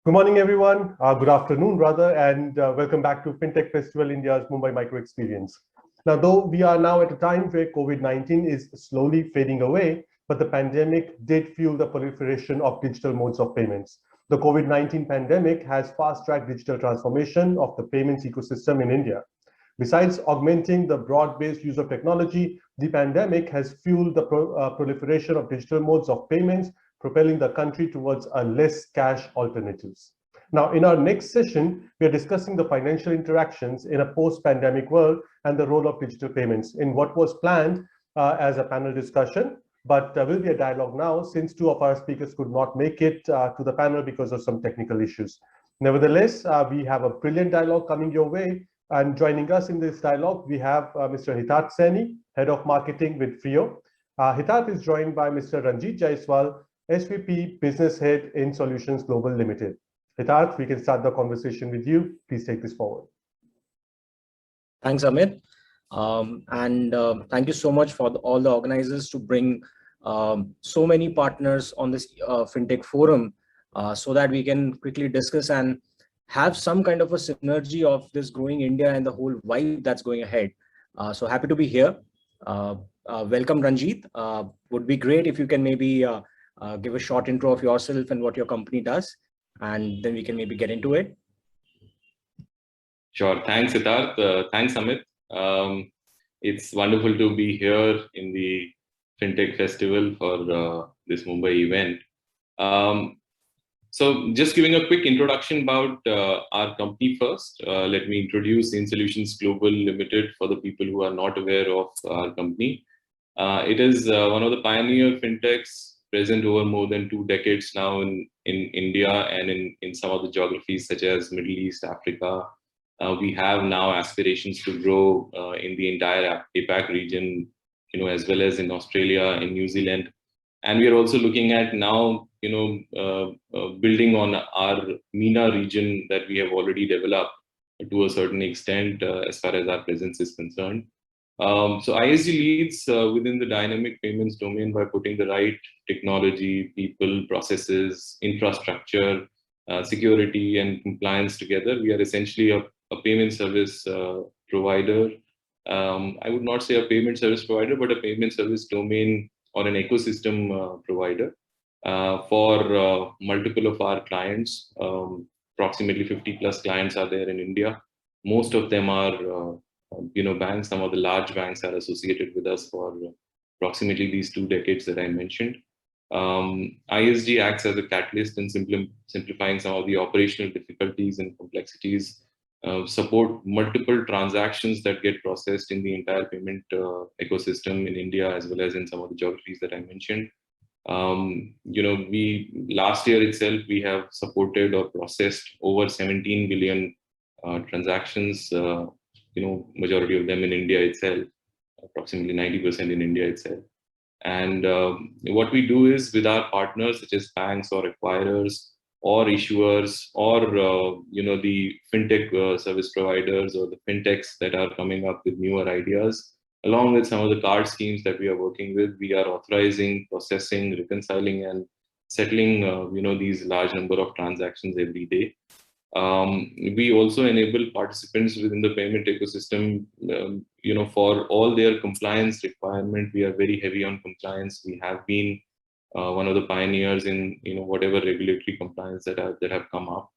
Good morning, everyone. Good afternoon, rather, and welcome back to FinTech Festival India's Mumbai Micro Experience. Now, though we are now at a time where COVID-19 is slowly fading away, but the pandemic did fuel the proliferation of digital modes of payments. The COVID-19 pandemic has fast-tracked digital transformation of the payments ecosystem in India. Besides augmenting the broad-based use of technology, the pandemic has fueled the proliferation of digital modes of payments, propelling the country towards a less cash alternatives. Now, in our next session, we are discussing the financial interactions in a post-pandemic world and the role of digital payments in what was planned as a panel discussion, but will be a dialogue now since two of our speakers could not make it to the panel because of some technical issues. Nevertheless, we have a brilliant dialogue coming your way. And joining us in this dialogue, we have Mr. Hitat Saini, Head of Marketing with Frio. Hitat is joined by Mr. Ranjit Jaiswal, SVP Business Head in Solutions Global Limited. Hitat, we can start the conversation with you. Please take this forward. Thanks, Amit. Thank you so much for all the organizers to bring so many partners on this FinTech forum so that we can quickly discuss and have some kind of a synergy of this growing India and the whole vibe that's going ahead. So happy to be here. Welcome, Ranjit. Would be great if you can maybe give a short intro of yourself and what your company does, and then we can maybe get into it. Sure. Thanks, Siddharth. Thanks, Amit. It's wonderful to be here in the FinTech Festival for this Mumbai event. So just giving a quick introduction about our company first. Let me introduce InSolutions Global Limited for the people who are not aware of our company. It is one of the pioneer fintechs present over more than 2 decades now in India and in some of the geographies such as Middle East, Africa. We have now aspirations to grow in the entire APAC region, as well as in Australia, in New Zealand. And we are also looking at now, building on our MENA region that we have already developed to a certain extent as far as our presence is concerned. So ISG leads within the dynamic payments domain by putting the right technology, people, processes, infrastructure, security, and compliance together. We are essentially a payment service provider. I would not say a payment service provider, but a payment service domain or an ecosystem provider for multiple of our clients. Approximately 50 plus clients are there in India. Most of them are banks. Some of the large banks are associated with us for approximately these 2 decades that I mentioned. ISG acts as a catalyst in simplifying some of the operational difficulties and complexities, support multiple transactions that get processed in the entire payment ecosystem in India, as well as in some of the geographies that I mentioned. We last year itself, we have supported or processed over 17 billion transactions, majority of them in India itself, approximately 90% in India itself. And what we do is with our partners, such as banks or acquirers or issuers or, the fintech service providers or the fintechs that are coming up with newer ideas, along with some of the card schemes that we are working with, we are authorizing, processing, reconciling, and settling, these large number of transactions every day. We also enable participants within the payment ecosystem, for all their compliance requirement. We are very heavy on compliance. We have been one of the pioneers in whatever regulatory compliance that have come up,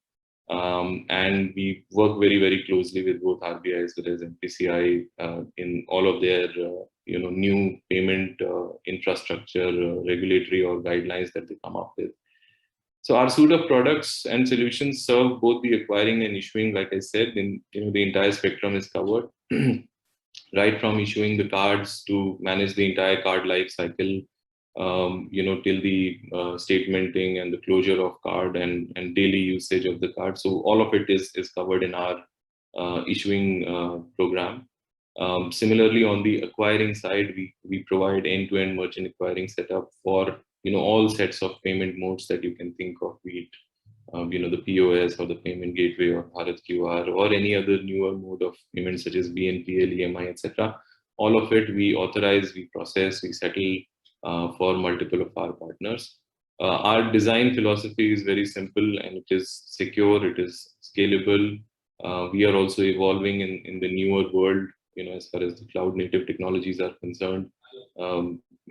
and we work very, very closely with both RBI as well as MPCI in all of their new payment infrastructure regulatory or guidelines that they come up with. So our suite of products and solutions serve both the acquiring and issuing. Like I said, the entire spectrum is covered, right from issuing the cards to manage the entire card life cycle, till the statementing and the closure of card and daily usage of the card. So all of it is covered in our issuing program. Similarly, on the acquiring side, we provide end-to-end merchant acquiring setup for all sets of payment modes that you can think of, be it the POS or the payment gateway or Bharat QR or any other newer mode of payment such as BNPL, EMI, etc. All of it we authorize, we process, we settle for multiple of our partners. Our design philosophy is very simple, and it is secure, it is scalable. We are also evolving in the newer world, as far as the cloud native technologies are concerned.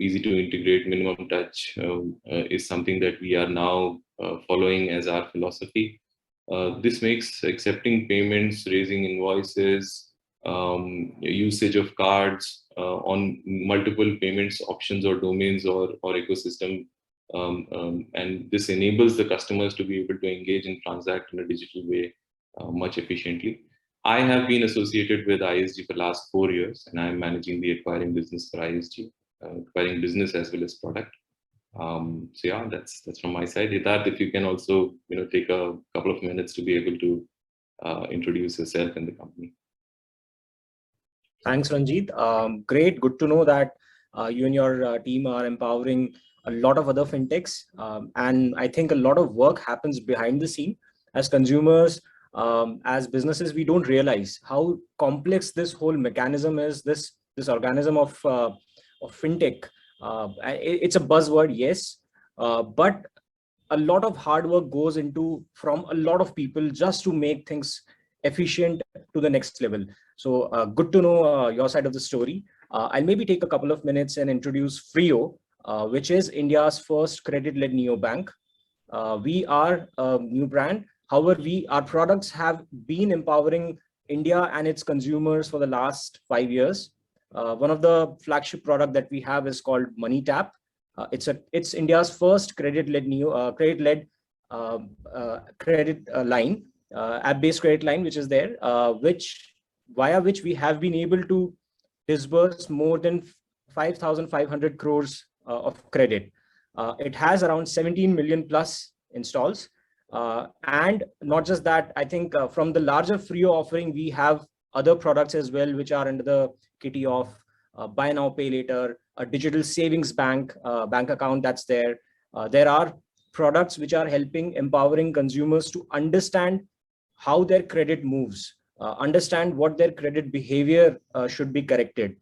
Easy to integrate, minimum touch is something that we are now following as our philosophy. This makes accepting payments, raising invoices, usage of cards on multiple payments options or domains or ecosystem, and this enables the customers to be able to engage and transact in a digital way much efficiently. I have been associated with ISG for the last 4 years, and I'm managing the acquiring business for ISG, acquiring business as well as product. So yeah, that's from my side. Hitat, if you can also take a couple of minutes to be able to introduce yourself and the company. Thanks, Ranjit. Great, good to know that you and your team are empowering a lot of other fintechs, and I think a lot of work happens behind the scene. As consumers, as businesses, we don't realize how complex this whole mechanism is. This organism of fintech. It's a buzzword, yes, but a lot of hard work goes into from a lot of people just to make things efficient to the next level. So good to know your side of the story. I'll maybe take a couple of minutes and introduce Frio, which is India's first credit-led neobank. We are a new brand. However, our products have been empowering India and its consumers for the last 5 years. One of the flagship product that we have is called Money Tap. It's India's first credit-led credit line, app-based credit line, which is there, via which we have been able to disburse more than 5,500 crores of credit. It has around 17 million plus installs. And not just that, I think from the larger Frio offering, we have other products as well, which are under the kitty of buy now, pay later, a digital savings bank account that's there. There are products which are empowering consumers to understand how their credit moves, understand what their credit behavior should be corrected.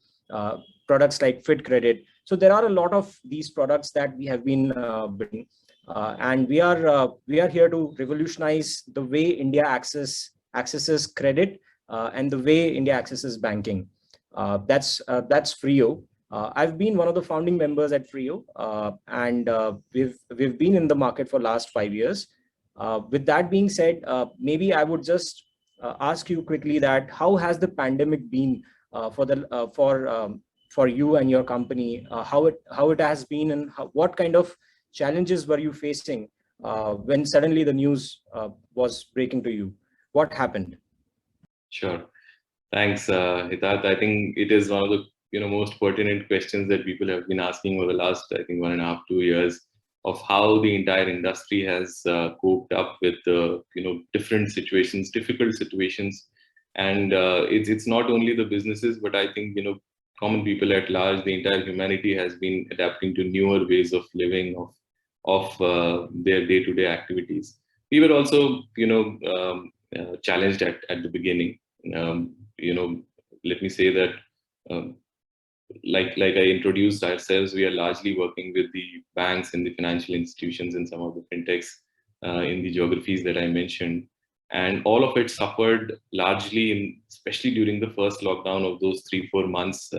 Products like Fit Credit. So there are a lot of these products that we have been building, and we are here to revolutionize the way India accesses credit and the way India accesses banking. That's Frio. I've been one of the founding members at Frio, and we've been in the market for last 5 years. With that being said, maybe I would just ask you quickly that how has the pandemic been for you and your company? How it has been, and what kind of challenges were you facing when suddenly the news was breaking to you? What happened? Sure. Thanks, Hitat. I think it is one of the most pertinent questions that people have been asking over the last, I think, 1.5, 2 years, of how the entire industry has coped up with different situations, difficult situations, and it's not only the businesses, but I think common people at large, the entire humanity has been adapting to newer ways of living, of their day-to-day activities. We were also challenged at the beginning. Let me say that. Like I introduced ourselves, we are largely working with the banks and the financial institutions and some of the fintechs in the geographies that I mentioned. And all of it suffered largely, especially during the first lockdown of those 3-4 months,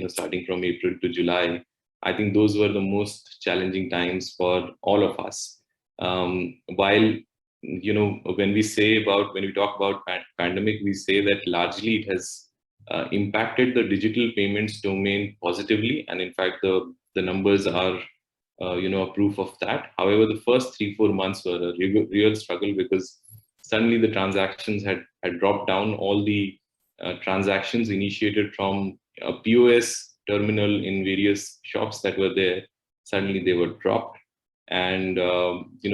starting from April to July. I think those were the most challenging times for all of us. While, when we talk about pandemic, we say that largely it has impacted the digital payments domain positively, and in fact the numbers are a proof of that. However, the first 3-4 months were a real struggle, because suddenly the transactions had dropped down. All the transactions initiated from a POS terminal in various shops that were there, suddenly they were dropped, and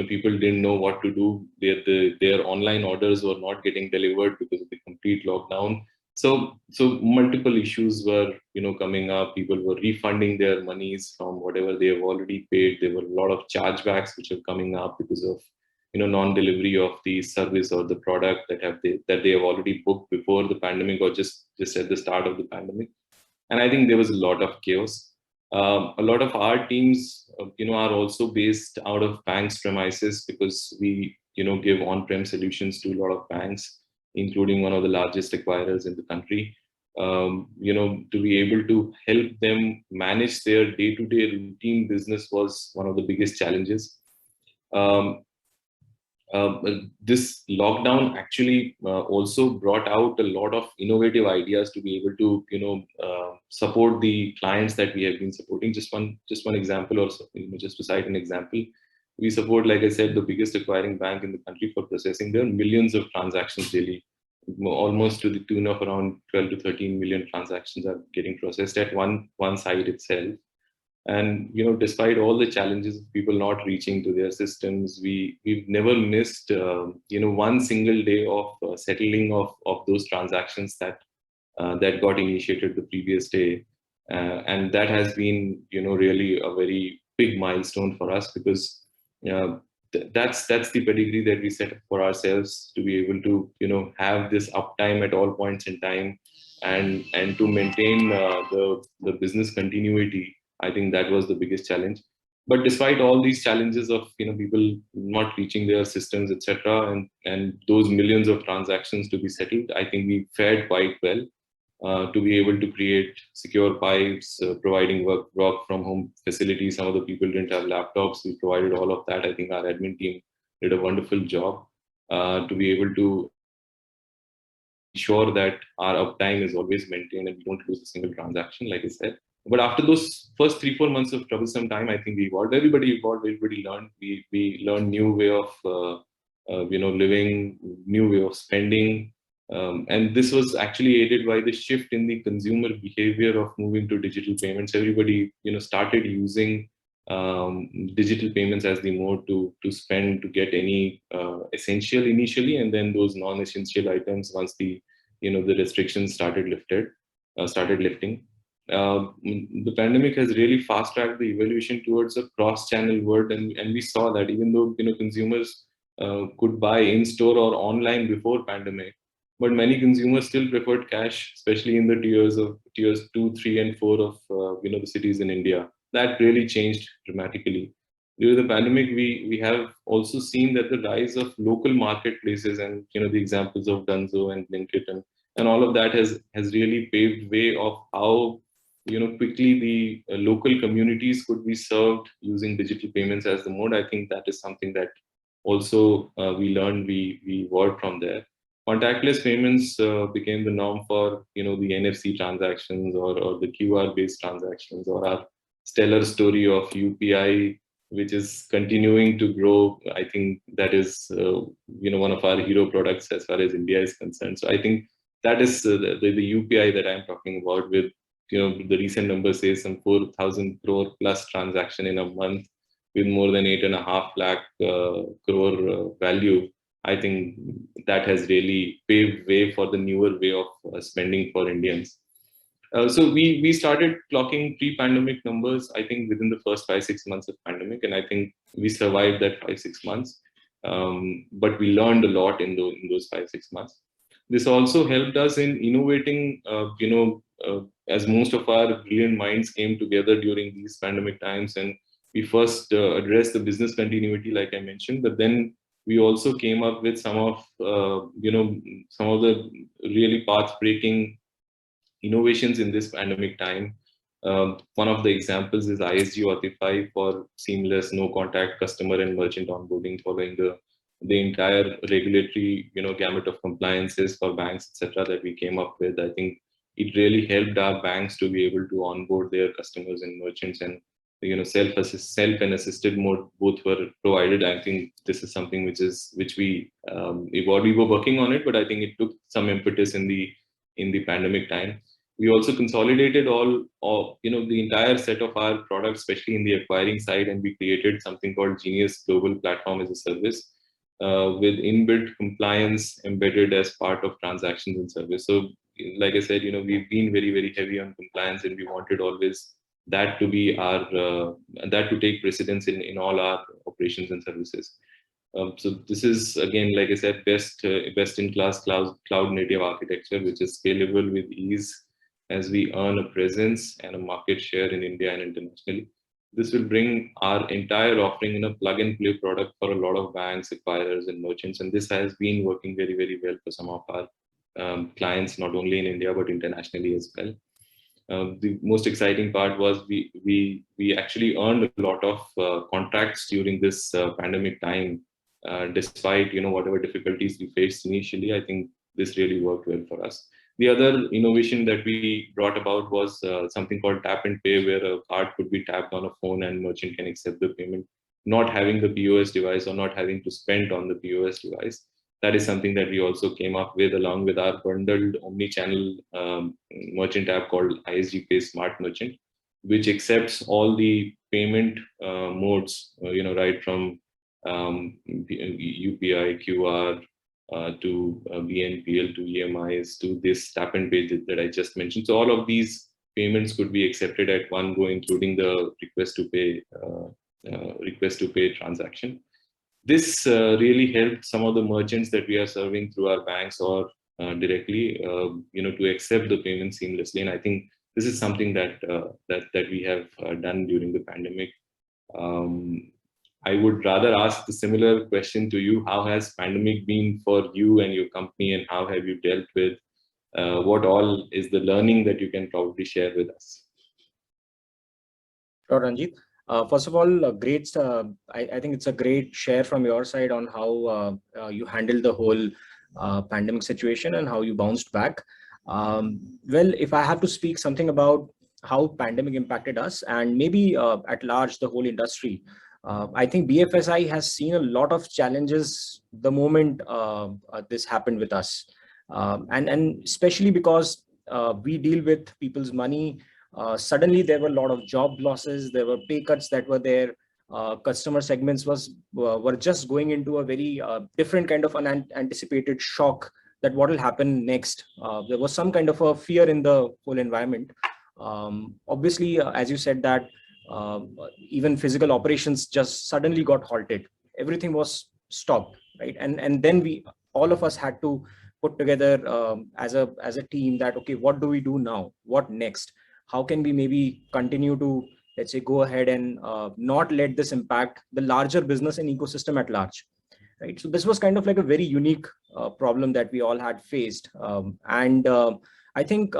people didn't know what to do. Their online orders were not getting delivered because of the complete lockdown. So multiple issues were coming up. People were refunding their monies from whatever they have already paid. There were a lot of chargebacks which are coming up because of non-delivery of the service or the product that they have already booked before the pandemic, or just at the start of the pandemic. And I think there was a lot of chaos. A lot of our teams, are also based out of banks' premises because we, give on-prem solutions to a lot of banks, including one of the largest acquirers in the country. To be able to help them manage their day-to-day routine business was one of the biggest challenges. This lockdown actually also brought out a lot of innovative ideas to be able to support the clients that we have been supporting. Just one example, or just to cite an example, we support, like I said, the biggest acquiring bank in the country for processing their millions of transactions daily. Almost to the tune of around 12 to 13 million transactions are getting processed at one site itself. And despite all the challenges of people not reaching to their systems, we've never missed one single day of settling of those transactions that got initiated the previous day. And that has been really a very big milestone for us, because that's the pedigree that we set up for ourselves, to be able to have this uptime at all points in time, and to maintain the business continuity. I think that was the biggest challenge. But despite all these challenges of people not reaching their systems, etc., and those millions of transactions to be settled, I think we fared quite well to be able to create secure pipes, providing work from home facilities. Some of the people didn't have laptops. We provided all of that. I think our admin team did a wonderful job to be able to ensure that our uptime is always maintained and we don't lose a single transaction, like I said. But after those first 3-4 months of troublesome time, I think we evolved. Everybody evolved. Everybody learned. We learned new way of living, new way of spending, and this was actually aided by the shift in the consumer behavior of moving to digital payments. Everybody started using digital payments as the mode to spend, to get any essential initially, and then those non-essential items once the the restrictions started lifting. The pandemic has really fast-tracked the evolution towards a cross-channel world, and we saw that even though consumers could buy in-store or online before pandemic, but many consumers still preferred cash, especially in the tiers 2, 3, and 4 of the cities in India. That really changed dramatically. During the pandemic, we have also seen that the rise of local marketplaces, and the examples of Dunzo and Blinkit and all of that has really paved way of how quickly the local communities could be served using digital payments as the mode. I think that is something that also we learned, we evolved from there. Contactless payments became the norm for the NFC transactions, or the QR based transactions, or our stellar story of UPI, which is continuing to grow. I think that is one of our hero products as far as India is concerned. So I think that is the UPI that I'm talking about, with the recent number says some 4,000 crore plus transaction in a month, with more than 8.5 lakh crore value. I think that has really paved way for the newer way of spending for Indians. So we started clocking pre-pandemic numbers, I think, within the first 5-6 months of pandemic, and I think we survived that 5-6 months. But we learned a lot in those 5-6 months. This also helped us in innovating, as most of our brilliant minds came together during these pandemic times, and we first addressed the business continuity, like I mentioned, but then we also came up with some of the really path-breaking innovations in this pandemic time. One of the examples is ISG Authify for seamless, no-contact customer and merchant onboarding, following the entire regulatory gamut of compliances for banks, etc., that we came up with. I think it really helped our banks to be able to onboard their customers and merchants, and self and assisted mode both were provided. I think this is something which we were working on it, but I think it took some impetus in the pandemic time. We also consolidated all the entire set of our products, especially in the acquiring side, and we created something called Genius Global Platform as a Service, with inbuilt compliance embedded as part of transactions and service. So, like I said, we've been very, very heavy on compliance, and we wanted always that to be our that to take precedence in all our operations and services. So this is, again, like I said, best in class cloud native architecture, which is scalable with ease, as we earn a presence and a market share in India and internationally. This will bring our entire offering in a plug and play product for a lot of banks, acquirers, and merchants. And this has been working very, very well for some of our clients, not only in India, but internationally as well. The most exciting part was we actually earned a lot of contracts during this pandemic time, despite whatever difficulties we faced initially. I think this really worked well for us. The other innovation that we brought about was something called tap and pay, where a card could be tapped on a phone and merchant can accept the payment, not having the POS device or not having to spend on the POS device. That is something that we also came up with along with our bundled omni-channel merchant app called ISG Pay Smart Merchant, which accepts all the payment modes, right from UPI, QR, to BNPL, to EMIs, to this tap and pay that I just mentioned. So all of these payments could be accepted at one go, including the request to pay transaction. This really helped some of the merchants that we are serving through our banks or directly, to accept the payment seamlessly. And I think this is something that we have done during the pandemic. I would rather ask the similar question to you. How has pandemic been for you and your company, and how have you dealt with? What all is the learning that you can probably share with us? Sure, Ranjit. First of all, great. I think it's a great share from your side on how you handled the whole pandemic situation and how you bounced back. Well, if I have to speak something about how pandemic impacted us and maybe at large the whole industry, I think BFSI has seen a lot of challenges the moment this happened with us, and especially because we deal with people's money. Suddenly there were a lot of job losses, there were pay cuts that were there. Customer segments were just going into a very different kind of unanticipated shock that what will happen next. There was some kind of a fear in the whole environment. Obviously, as you said that even physical operations just suddenly got halted. Everything was stopped, right? And then all of us had to put together as a team that, okay, what do we do now? What next? How can we maybe continue to, let's say, go ahead and not let this impact the larger business and ecosystem at large, right? So this was kind of like a very unique problem that we all had faced. I think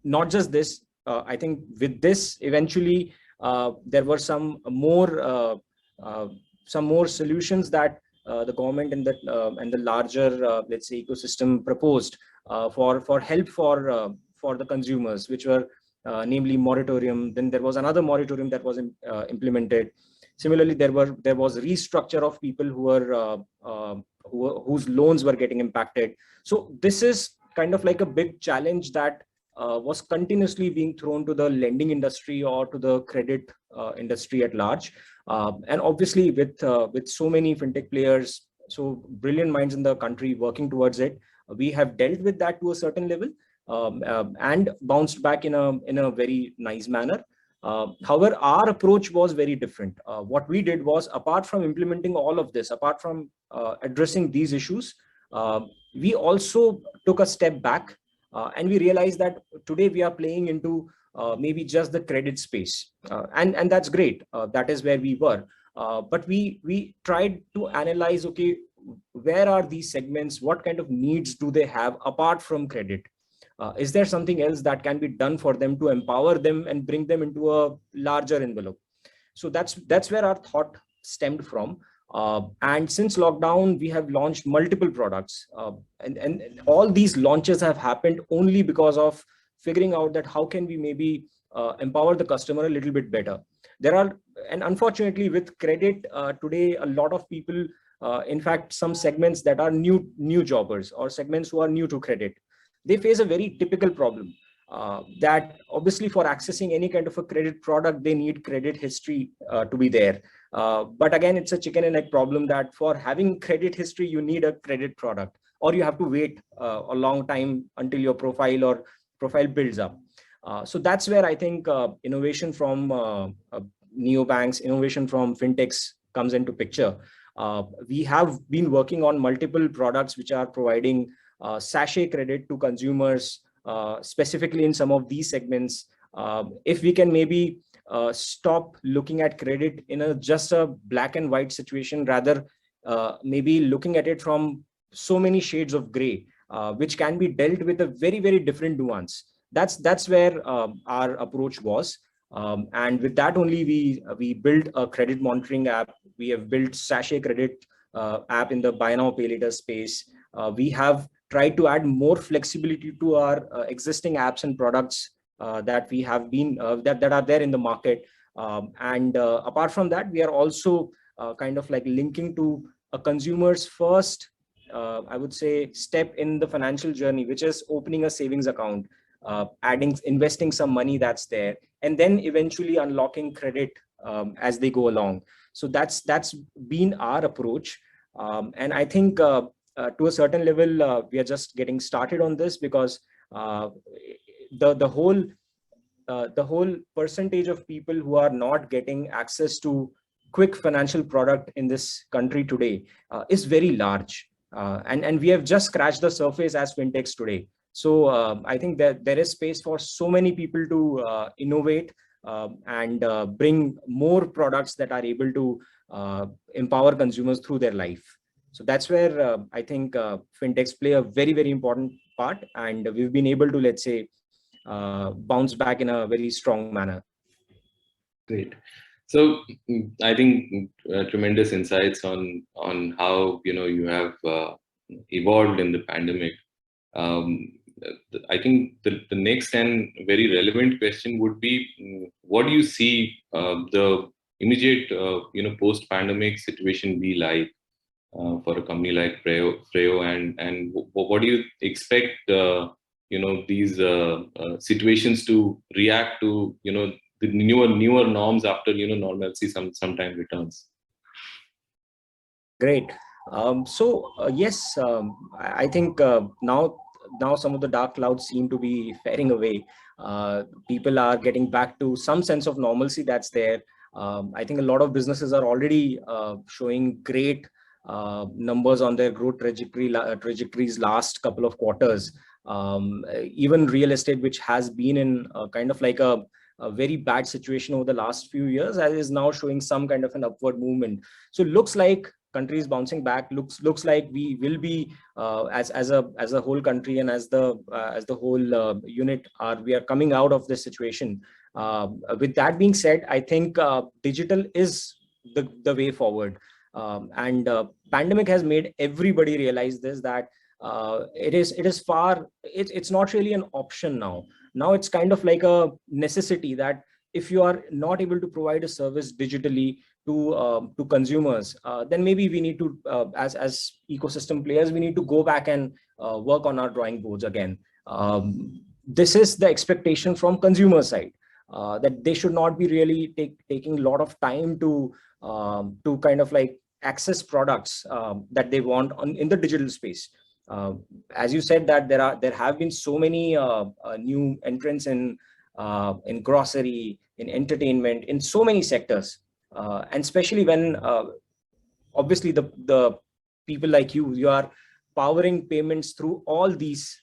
not just this, I think with this, eventually, there were some more solutions that the government and the larger, let's say, ecosystem proposed for help for the consumers, which were namely moratorium. Then there was another moratorium that was implemented. Similarly, there was restructure of people whose loans were getting impacted. So this is kind of like a big challenge that was continuously being thrown to the lending industry or to the credit industry at large. And obviously with so many fintech players, so brilliant minds in the country working towards it, we have dealt with that to a certain level and bounced back in a very nice manner. However, our approach was very different. What we did was, apart from implementing all of this, apart from addressing these issues, we also took a step back and we realized that today we are playing into maybe just the credit space, and that's great. That is where we were, but we tried to analyze, okay, where are these segments? What kind of needs do they have apart from credit? Is there something else that can be done for them to empower them and bring them into a larger envelope? So that's where our thought stemmed from. And since lockdown, we have launched multiple products, and all these launches have happened only because of figuring out that how can we maybe empower the customer a little bit better. And unfortunately with credit today, a lot of people, in fact, some segments that are new jobbers or segments who are new to credit, they face a very typical problem. That obviously for accessing any kind of a credit product, they need credit history to be there. But again, it's a chicken and egg problem that for having credit history, you need a credit product, or you have to wait a long time until your profile builds up. So that's where I think innovation from neobanks, innovation from fintechs comes into picture. We have been working on multiple products which are providing sachet credit to consumers specifically in some of these segments, if we can maybe stop looking at credit in just a black and white situation, rather maybe looking at it from so many shades of gray, which can be dealt with a very, very different nuance. That's where our approach was. And with that only, we built a credit monitoring app. We have built Sachet Credit app in the buy now pay later space. We have tried to add more flexibility to our existing apps and products that we have been that are there in the market. And apart from that, we are also kind of like linking to a consumer's first, I would say, step in the financial journey, which is opening a savings account, investing some money that's there, and then eventually unlocking credit as they go along. So that's been our approach. And I think to a certain level, we are just getting started on this, because the whole percentage of people who are not getting access to quick financial product in this country today is very large. And we have just scratched the surface as fintechs today. So I think that there is space for so many people to innovate and bring more products that are able to empower consumers through their life. So that's where I think fintechs play a very, very important part, and we've been able to, let's say, bounce back in a very strong manner. Great. So I think tremendous insights on how you have evolved in the pandemic. I think the next and very relevant question would be, what do you see the immediate post-pandemic situation be like for a company like Freo, and what do you expect these situations to react to the newer norms after normalcy sometime returns? Great. Yes, I think now some of the dark clouds seem to be fading away. People are getting back to some sense of normalcy that's there. I think a lot of businesses are already showing great numbers on their growth trajectories last couple of quarters. Even real estate, which has been in kind of like a very bad situation over the last few years, is now showing some kind of an upward movement. So it looks like country is bouncing back. Looks like we will be as a whole country and as the whole unit we are coming out of this situation. With that being said, I think digital is the way forward. And pandemic has made everybody realize this, that it's not really an option now. Now it's kind of like a necessity, that if you are not able to provide a service digitally to consumers, then maybe we need to, as ecosystem players, we need to go back and work on our drawing boards again. This is the expectation from consumer side, that they should not be really taking a lot of time to kind of like access products that they want in the digital space. As you said, that there have been so many new entrants in grocery, in entertainment, in so many sectors, and especially when obviously the people like you are powering payments through all these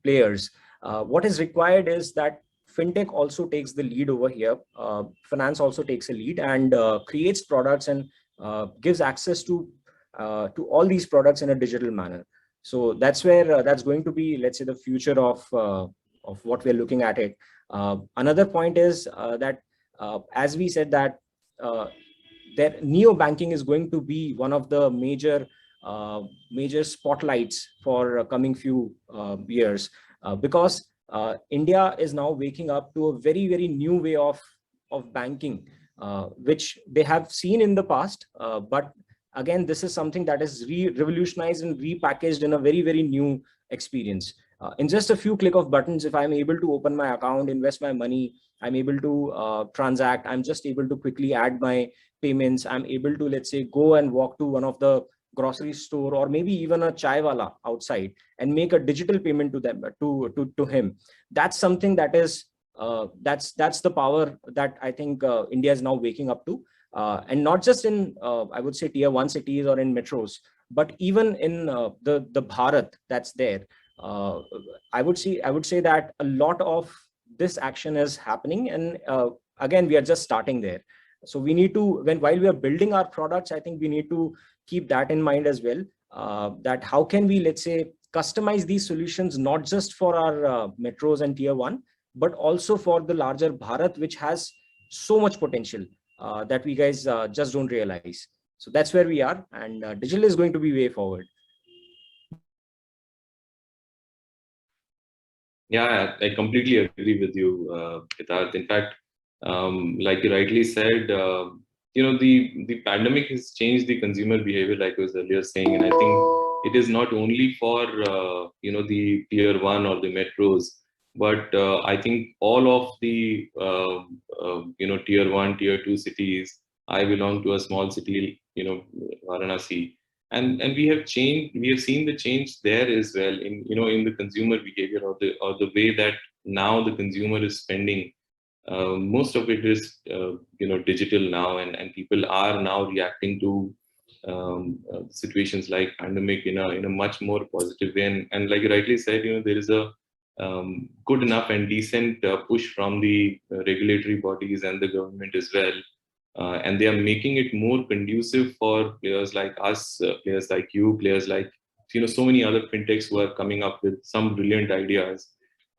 players. What is required is that fintech also takes the lead over here. Finance also takes a lead and creates products and gives access to all these products in a digital manner. So that's where that's going to be, let's say, the future of what we're looking at it. Another point is that as we said, that that neo banking is going to be one of the major spotlights for coming few years, because India is now waking up to a very, very new way of banking, which they have seen in the past, but again, this is something that is revolutionized and repackaged in a very, very new experience. In just a few click of buttons, if I'm able to open my account, invest my money, I'm able to transact, I'm just able to quickly add my payments, I'm able to, let's say, go and walk to one of the grocery store or maybe even a chai wala outside and make a digital payment to them, to him. That's something that is that's the power that I think India is now waking up to. And not just in, I would say, tier 1 cities or in metros, but even in the Bharat that's there. I would say that a lot of this action is happening, and again, we are just starting there. So we need to, while we are building our products, I think we need to keep that in mind as well. That how can we, let's say, customize these solutions not just for our metros and tier 1, but also for the larger Bharat, which has so much potential that we guys just don't realize. So that's where we are, and digital is going to be way forward. Yeah, I completely agree with you, Hitarth. In fact, like you rightly said, the pandemic has changed the consumer behavior, like I was earlier saying, and I think it is not only for the tier 1 or the metros, but I think all of the tier 1, tier 2 cities. I belong to a small city, Varanasi, and we have seen the change there as well in the consumer behavior, or the way that now the consumer is spending. Most of it is digital now, and people are now reacting to situations like pandemic in a much more positive way, and like you rightly said, there is a good enough and decent push from the regulatory bodies and the government as well. And they are making it more conducive for players like us, players like you, players like so many other fintechs who are coming up with some brilliant ideas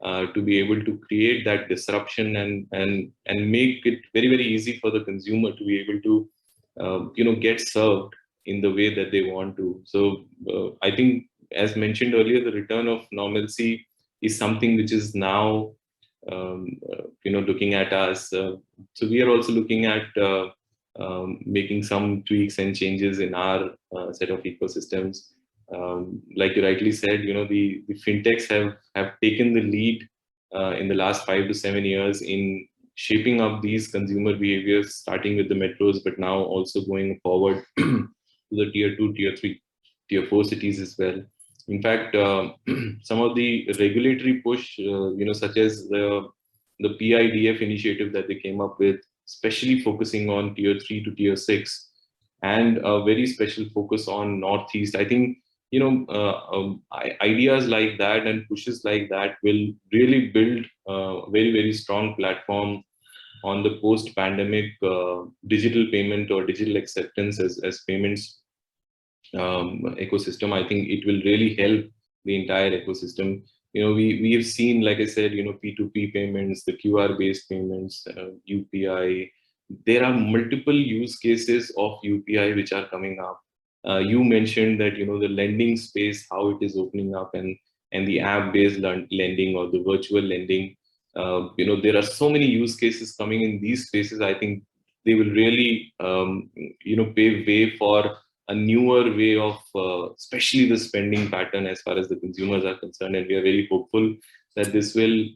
to be able to create that disruption and make it very, very easy for the consumer to be able to get served in the way that they want to. So I think, as mentioned earlier, the return of normalcy is something which is now looking at us. So we are also looking at making some tweaks and changes in our set of ecosystems. Like you rightly said, the fintechs have taken the lead in the last 5 to 7 years in shaping up these consumer behaviors, starting with the metros, but now also going forward to the tier 2, tier 3, tier 4 cities as well. In fact, some of the regulatory push, such as the PIDF initiative that they came up with, especially focusing on tier 3 to tier 6, and a very special focus on Northeast. I think, ideas like that and pushes like that will really build a very, very strong platform on the post-pandemic digital payment or digital acceptance as payments ecosystem. I think it will really help the entire ecosystem. We have seen, like I said, P2P payments, the QR based payments, UPI. There are multiple use cases of UPI which are coming up. You mentioned that the lending space, how it is opening up, and the app based lending or the virtual lending. There are so many use cases coming in these spaces. I think they will really pave way for a newer way of especially the spending pattern as far as the consumers are concerned, and we are very hopeful that this will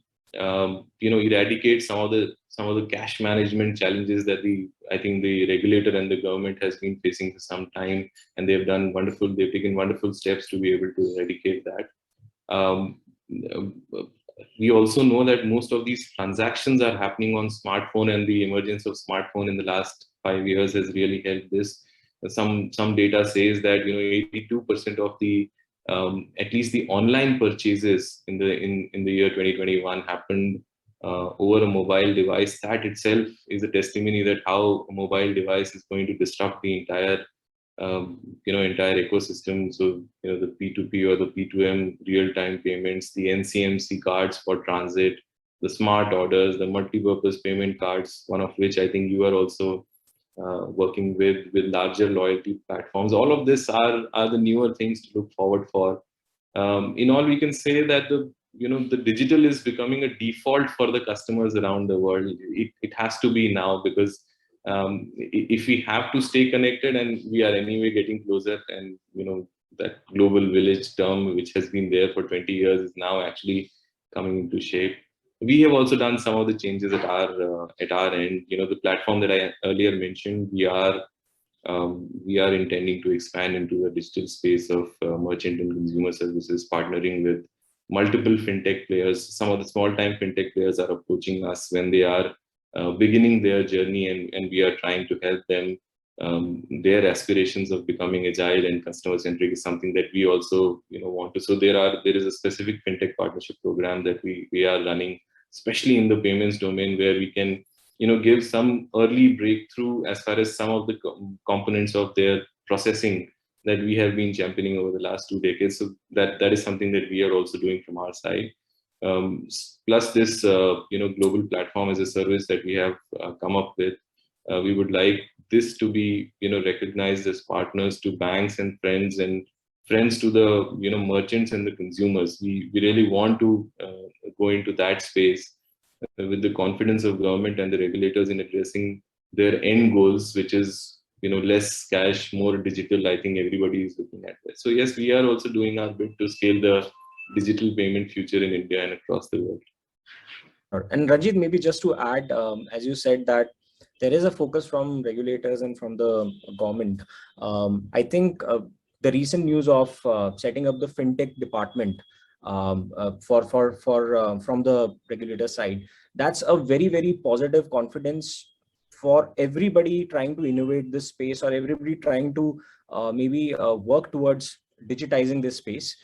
eradicate some of the cash management challenges that I think the regulator and the government has been facing for some time, and they've taken wonderful steps to be able to eradicate that. We also know that most of these transactions are happening on smartphone, and the emergence of smartphone in the last 5 years has really helped this. Some data says that 82% of the at least the online purchases in the year 2021 happened over a mobile device. That itself is a testimony that how a mobile device is going to disrupt the entire entire ecosystem. So the P2P or the P2M real-time payments, the NCMC cards for transit, the smart orders, the multi-purpose payment cards, one of which I think you are also working with larger loyalty platforms. All of this are the newer things to look forward for. In all, we can say that the digital is becoming a default for the customers around the world. It has to be now, because if we have to stay connected, and we are anyway getting closer, and that global village term, which has been there for 20 years, is now actually coming into shape. We have also done some of the changes at our end. The platform that I earlier mentioned, we are intending to expand into the digital space of merchant and consumer services, partnering with multiple fintech players. Some of the small-time fintech players are approaching us when they are beginning their journey, and we are trying to help them their aspirations of becoming agile and customer centric is something that we also want to. So there is a specific fintech partnership program that we are running, especially in the payments domain, where we can give some early breakthrough as far as some of the components of their processing that we have been championing over the last 2 decades. So that is something that we are also doing from our side. Plus this global platform as a service that we have come up with. We would like this to be recognized as partners to banks and friends to the merchants and the consumers. We really want to go into that space with the confidence of government and the regulators in addressing their end goals, which is less cash, more digital. I think everybody is looking at that. So yes, we are also doing our bit to scale the digital payment future in India and across the world. And Ranjit, maybe just to add, as you said that there is a focus from regulators and from the government. I think the recent news of setting up the fintech department from the regulator side, that's a very, very positive confidence for everybody trying to innovate this space, or everybody trying to maybe work towards digitizing this space,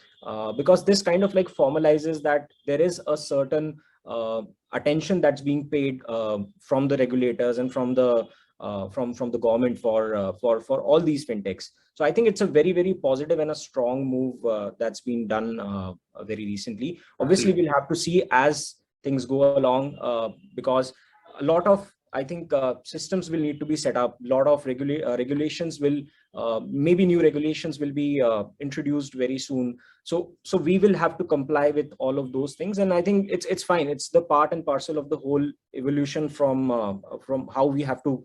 because this kind of like formalizes that there is a certain attention that's being paid from the regulators and from the government for all these fintechs. So I think it's a very, very positive and a strong move that's been done very recently. Obviously, we'll have to see as things go along, because a lot of, I think, systems will need to be set up. A lot of regulations will, maybe new regulations will be introduced very soon. So we will have to comply with all of those things. And I think it's fine. It's the part and parcel of the whole evolution from how we have to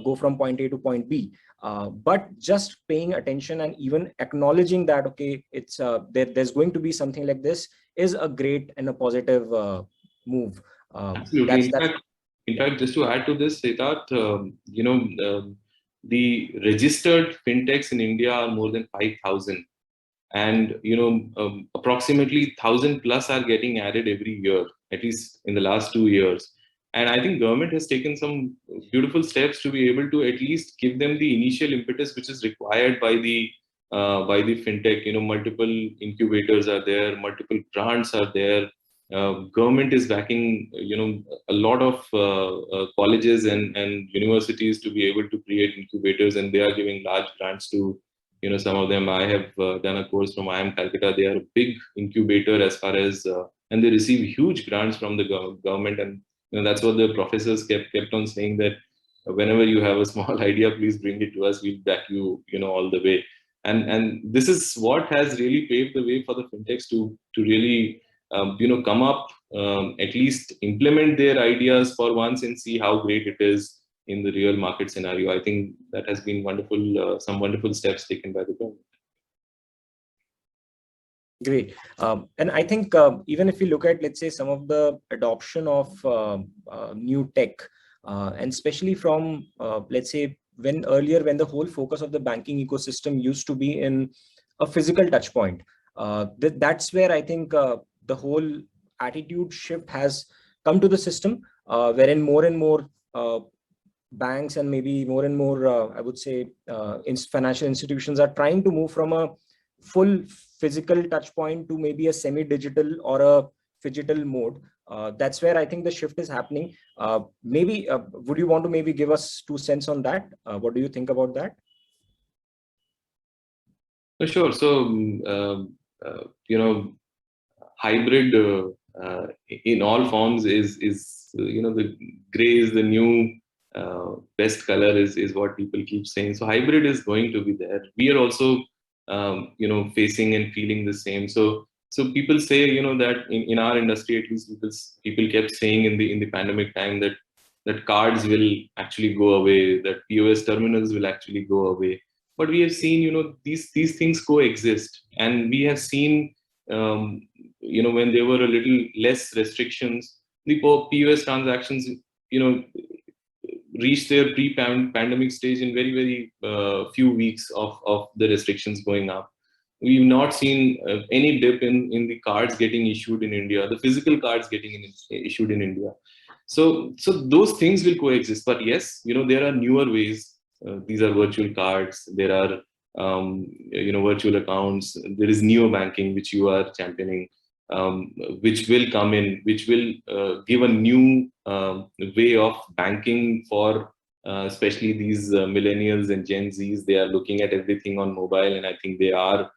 go from point A to point B. But just paying attention and even acknowledging that, okay, it's there's going to be something like this is a great and a positive move. Absolutely. In fact, just to add to this, Siddharth, the registered fintechs in India are more than 5,000, and approximately 1,000 plus are getting added every year, at least in the last 2 years. And I think government has taken some beautiful steps to be able to at least give them the initial impetus which is required by the fintech. Multiple incubators are there, multiple grants are there. Government is backing, a lot of colleges and universities to be able to create incubators, and they are giving large grants to, some of them. I have done a course from IIM Calcutta. They are a big incubator as far as, and they receive huge grants from the government. And that's what the professors kept on saying, that whenever you have a small idea, please bring it to us. We'll back you, all the way. And this is what has really paved the way for the fintechs to really come up, at least implement their ideas for once and see how great it is in the real market scenario. I think that has been wonderful, some wonderful steps taken by the government. Great. And I think even if you look at, let's say, some of the adoption of new tech, and especially from, let's say, when the whole focus of the banking ecosystem used to be in a physical touch point, that's where I think the whole attitude shift has come to the system, wherein more and more banks and maybe more and more, I would say, financial institutions are trying to move from a full physical touch point to maybe a semi-digital or a phygital mode. That's where I think the shift is happening. Maybe would you want to maybe give us 2 cents on that? What do you think about that? Sure. So, hybrid in all forms is the gray is the new best color is what people keep saying. So hybrid is going to be there. We are also facing and feeling the same. So people say that in our industry, at least, people kept saying in the pandemic time that cards will actually go away, that POS terminals will actually go away. But we have seen these things coexist, and we have seen when there were a little less restrictions, the POS transactions reached their pre-pandemic stage in very, very few weeks of the restrictions going up. We've not seen any dip in the cards getting issued in India, the physical cards getting issued in India. So those things will coexist. But yes, there are newer ways these are virtual cards. There are virtual accounts. There is neo banking, which you are championing, which will come in, which will give a new way of banking for especially these millennials and Gen Zs. They are looking at everything on mobile, and I think they are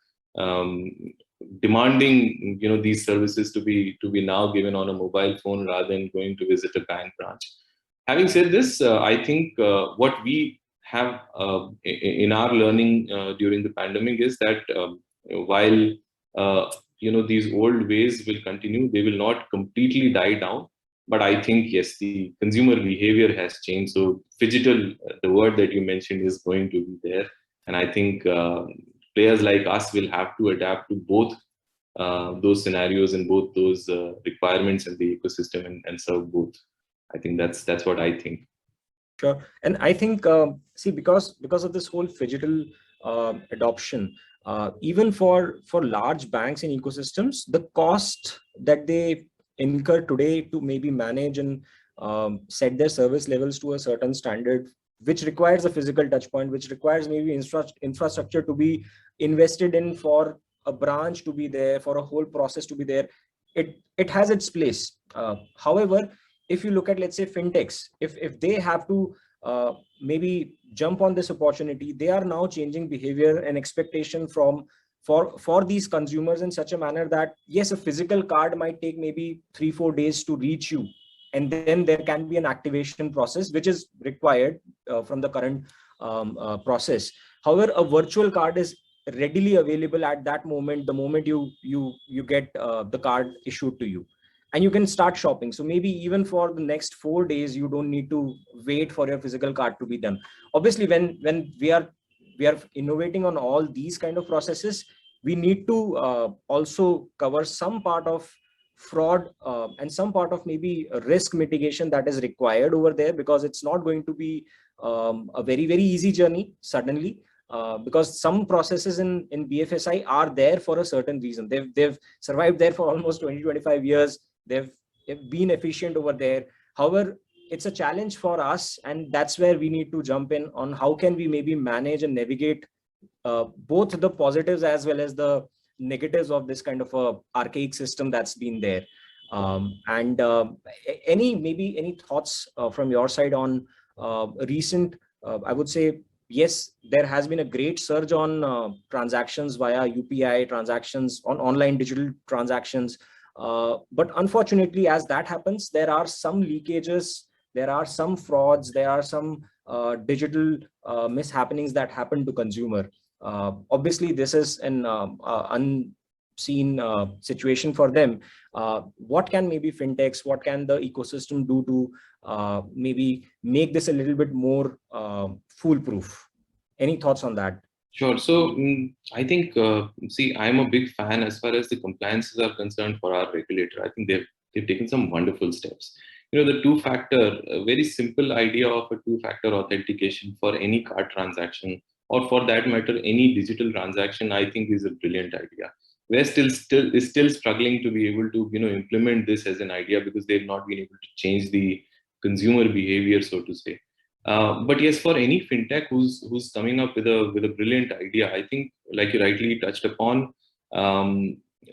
demanding these services to be now given on a mobile phone rather than going to visit a bank branch. Having said this, I think what we have in our learning during the pandemic is that while these old ways will continue, they will not completely die down. But I think, yes, the consumer behavior has changed. So phygital, the word that you mentioned, is going to be there. And I think players like us will have to adapt to both those scenarios and both those requirements in the ecosystem and serve both. I think that's what I think. Sure. And I think, see, because of this whole phygital adoption, even for large banks and ecosystems, the cost that they incur today to maybe manage and set their service levels to a certain standard, which requires a physical touch point, which requires maybe infrastructure to be invested in, for a branch to be there, for a whole process to be there, it has its place. However, if you look at, let's say, fintechs, if they have to maybe jump on this opportunity, they are now changing behavior and expectation for these consumers in such a manner that, yes, a physical card might take maybe 3-4 days to reach you, and then there can be an activation process which is required from the current process. However, a virtual card is readily available at that moment, the moment you get the card issued to you, and you can start shopping. So maybe even for the next 4 days, you don't need to wait for your physical card to be done. Obviously, when we are innovating on all these kind of processes, we need to also cover some part of fraud and some part of maybe risk mitigation that is required over there, because it's not going to be a very, very easy journey suddenly. Because some processes in BFSI are there for a certain reason. They've survived there for almost 20-25 years. They've been efficient over there. However, it's a challenge for us, and that's where we need to jump in on how can we maybe manage and navigate both the positives as well as the negatives of this kind of a archaic system that's been there. Any thoughts from your side on recent, I would say, yes, there has been a great surge on transactions via UPI, transactions on online digital transactions. But unfortunately, as that happens, there are some leakages, there are some frauds, there are some digital mishappenings that happen to consumer. Obviously, this is an unseen situation for them. What can maybe fintechs, what can the ecosystem do to maybe make this a little bit more foolproof? Any thoughts on that? Sure. So I think, see, I'm a big fan as far as the compliances are concerned for our regulator. I think they've taken some wonderful steps. The two-factor, a very simple idea of a two-factor authentication for any card transaction, or for that matter, any digital transaction, I think is a brilliant idea. We're still struggling to be able to, implement this as an idea, because they've not been able to change the consumer behavior, so to say. But yes, for any fintech who's coming up with a brilliant idea, I think, like you rightly touched upon,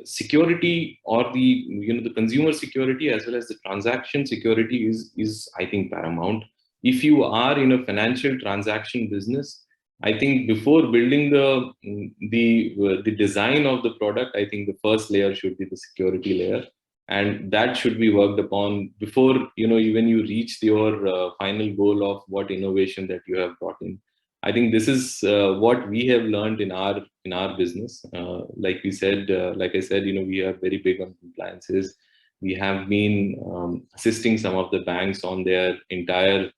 security, or the consumer security as well as the transaction security is I think paramount. If you are in a financial transaction business, I think before building the design of the product, I think the first layer should be the security layer, and that should be worked upon before even you reach your final goal of what innovation that you have brought in. I think this is what we have learned in our business. Like I said, we are very big on compliances. We have been assisting some of the banks on their entire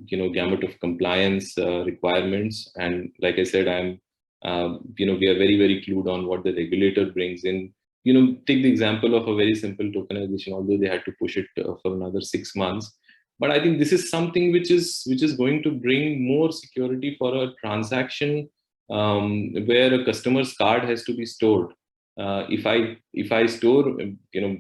gamut of compliance requirements. And like I said, we are very, very clued on what the regulator brings in. Take the example of a very simple tokenization, although they had to push it for another 6 months. But I think this is something which is going to bring more security for a transaction where a customer's card has to be stored. If I store,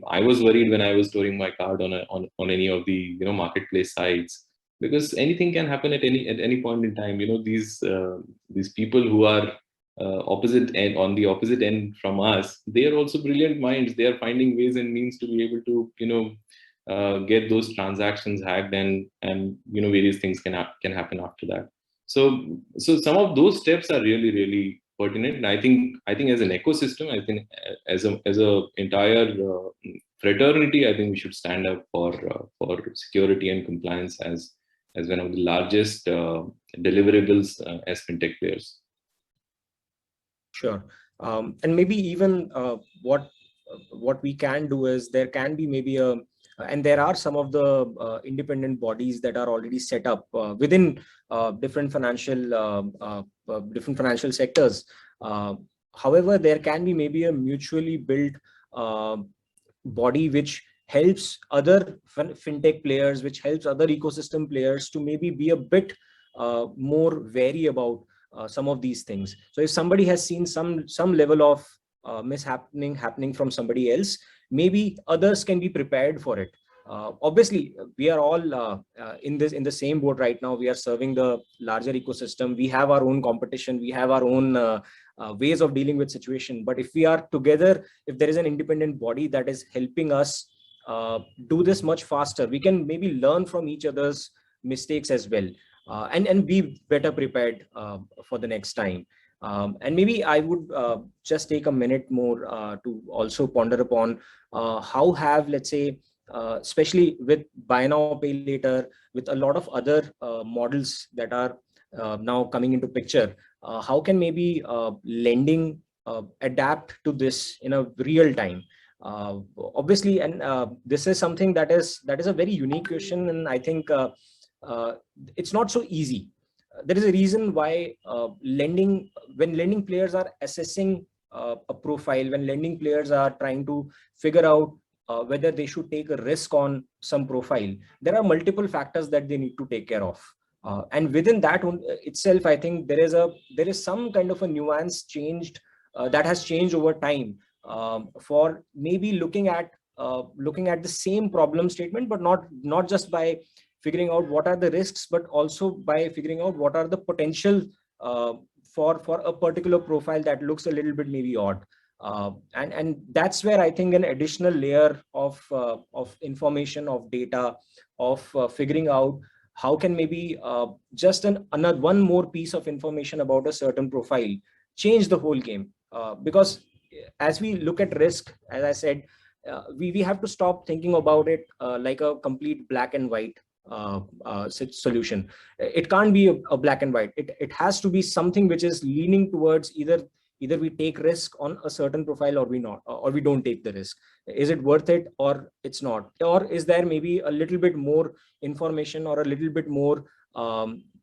I was worried when I was storing my card on any of the marketplace sites, because anything can happen at any point in time. These people who are opposite end on the opposite end from us, they are also brilliant minds. They are finding ways and means to be able to get those transactions hacked, and various things can happen after that. So some of those steps are really pertinent. And I think as an ecosystem, I think as a entire fraternity, I think we should stand up for security and compliance as one of the largest deliverables as fintech players. Sure. And maybe even what we can do is, there can be maybe and there are some of the independent bodies that are already set up within different financial sectors. However, there can be maybe a mutually built body which helps other fintech players, which helps other ecosystem players to maybe be a bit more wary about some of these things. So if somebody has seen some level of happening from somebody else, maybe others can be prepared for it. Obviously, we are all in the same boat right now. We are serving the larger ecosystem. We have our own competition. We have our own ways of dealing with situation. But if we are together, if there is an independent body that is helping us do this much faster, we can maybe learn from each other's mistakes as well. And be better prepared for the next time. And maybe I would just take a minute more to also ponder upon how have, let's say, especially with buy now, pay later, with a lot of other models that are now coming into picture, how can maybe lending adapt to this in a real time? Obviously, and this is something that is a very unique question, and I think it's not so easy. There is a reason why when lending players are assessing a profile, when lending players are trying to figure out whether they should take a risk on some profile, there are multiple factors that they need to take care of. And within that itself, I think there is some kind of a nuance changed that has changed over time for maybe looking at the same problem statement, but not just by figuring out what are the risks, but also by figuring out what are the potential for a particular profile that looks a little bit maybe odd. And that's where I think an additional layer of information, of data, of figuring out how can maybe just another one more piece of information about a certain profile change the whole game. Because as we look at risk, as I said, we have to stop thinking about it like a complete black and white solution. It can't be a black and white. It has to be something which is leaning towards either we take risk on a certain profile, or we don't take the risk. Is it worth it, or it's not? Or is there maybe a little bit more information or a little bit more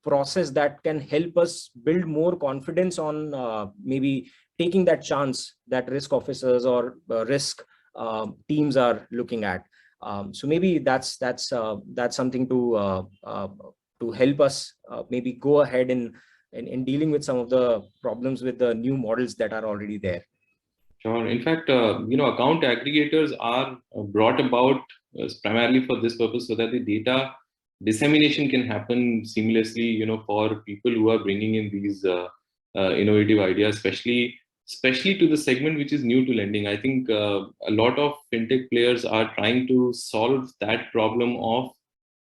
process that can help us build more confidence on maybe taking that chance that risk officers or risk teams are looking at. So maybe that's something to help us maybe go ahead in dealing with some of the problems with the new models that are already there. Sure. In fact, account aggregators are brought about primarily for this purpose, so that the data dissemination can happen seamlessly, for people who are bringing in these innovative ideas, especially to the segment which is new to lending. I think a lot of fintech players are trying to solve that problem of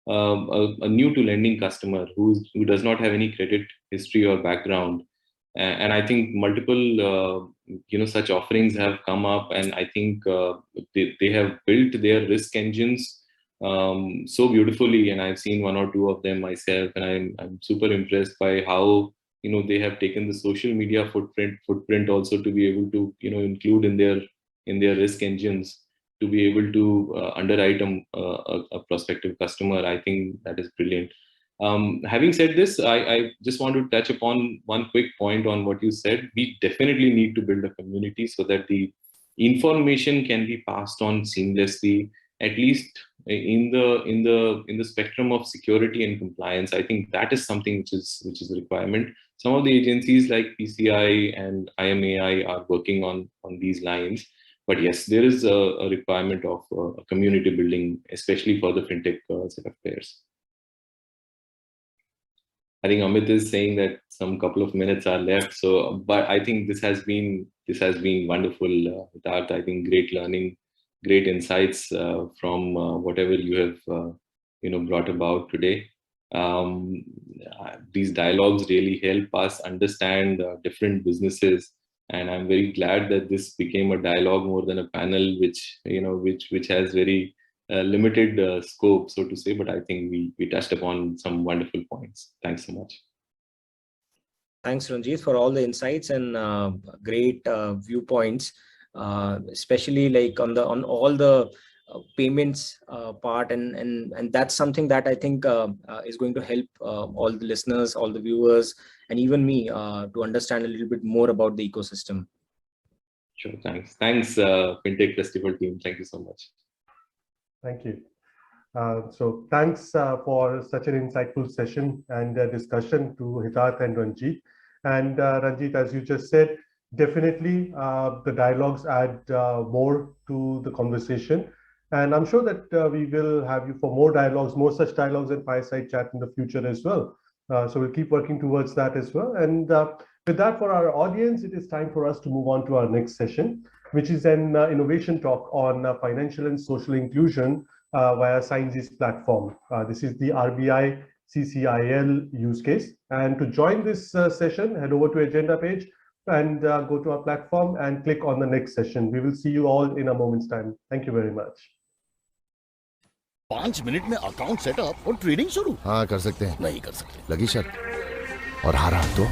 a new to lending customer who does not have any credit history or background. And I think multiple such offerings have come up, and I think they have built their risk engines so beautifully. And I've seen one or two of them myself, and I'm super impressed by how they have taken the social media footprint also to be able to include in their risk engines to be able to underwrite a prospective customer. I think that is brilliant. Having said this, I just want to touch upon one quick point on what you said. We definitely need to build a community so that the information can be passed on seamlessly, at least in the spectrum of security and compliance. I think that is something which is a requirement. Some of the agencies like PCI and IMAI are working on these lines. But yes, there is a requirement of community building, especially for the fintech set of players. I think Amit is saying that some couple of minutes are left. So, but I think this has been wonderful, Hitarth. I think great learning, great insights from whatever you have brought about today. These dialogues really help us understand different businesses, and I'm very glad that this became a dialogue more than a panel, which has very limited scope, so to say. But I think we touched upon some wonderful points. Thanks so much. Thanks, Ranjit, for all the insights and great viewpoints, especially like on all the payments part, and that's something that I think is going to help all the listeners, all the viewers, and even me to understand a little bit more about the ecosystem. Sure, thanks, FinTech Festival team. Thank you so much. Thank you. So thanks for such an insightful session and discussion to Hitarth and Ranjit. And Ranjit, as you just said, definitely the dialogues add more to the conversation. And I'm sure that we will have you for more dialogues, more such dialogues and fireside chat in the future as well. So we'll keep working towards that as well. And with that, for our audience, it is time for us to move on to our next session, which is an innovation talk on financial and social inclusion via Sciences platform. This is the RBI CCIL use case. And to join this session, head over to agenda page and go to our platform and click on the next session. We will see you all in a moment's time. Thank you very much. 5 minute में account setup और trading शुरू। हाँ कर सकते हैं। नहीं कर सकते। लगी शर्त और हारा तो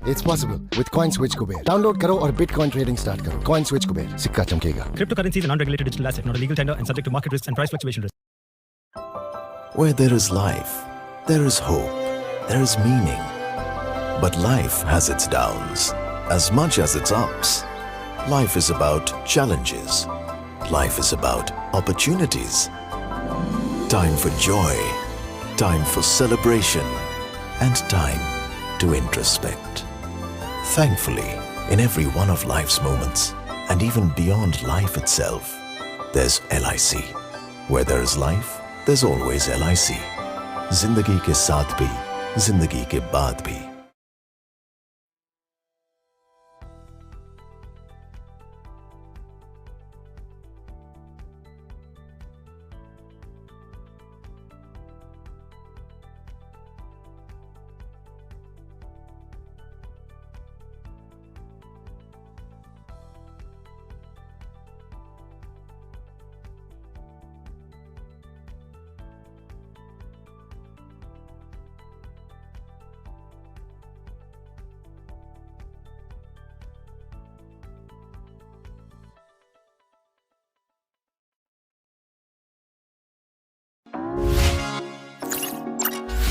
It's possible with CoinSwitch Kuber. Download करो और Bitcoin trading start करो. CoinSwitch Kuber, सिक्का चमकेगा. Cryptocurrency is an unregulated digital asset, not a legal tender and subject to market risks and price fluctuation risks. Where there is life, there is hope, there is meaning. But life has its downs as much as its ups. Life is about challenges. Life is about opportunities. Time for joy, time for celebration, and time to introspect. Thankfully, in every one of life's moments, and even beyond life itself, there's LIC. Where there is life, there's always LIC. Zindagi ke saath bhi, zindagi ke baad bhi.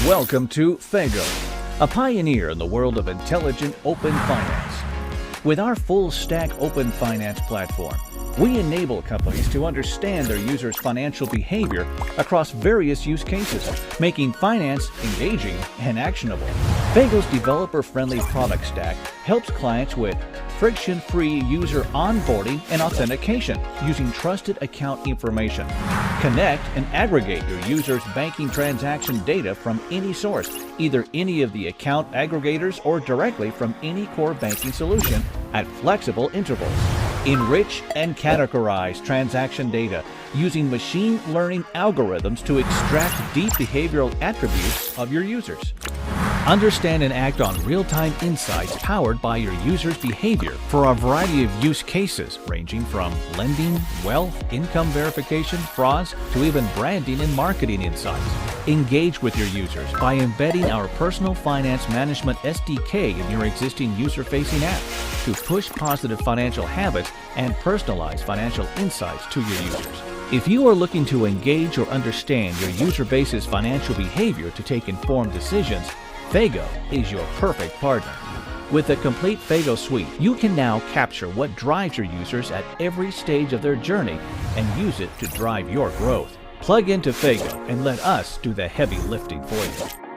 Welcome to Fago, a pioneer in the world of intelligent open finance. With our full-stack open finance platform, we enable companies to understand their users' financial behavior across various use cases, making finance engaging and actionable. Fago's developer-friendly product stack helps clients with friction-free user onboarding and authentication using trusted account information. Connect and aggregate your users' banking transaction data from any source, either any of the account aggregators or directly from any core banking solution at flexible intervals. Enrich and categorize transaction data using machine learning algorithms to extract deep behavioral attributes of your users. Understand and act on real-time insights powered by your users' behavior for a variety of use cases ranging from lending, wealth, income verification, frauds, to even branding and marketing insights. Engage with your users by embedding our personal finance management SDK in your existing user-facing app to push positive financial habits and personalize financial insights to your users. If you are looking to engage or understand your user base's financial behavior to take informed decisions, Fago is your perfect partner. With a complete Fago suite, you can now capture what drives your users at every stage of their journey and use it to drive your growth. Plug into Fago and let us do the heavy lifting for you.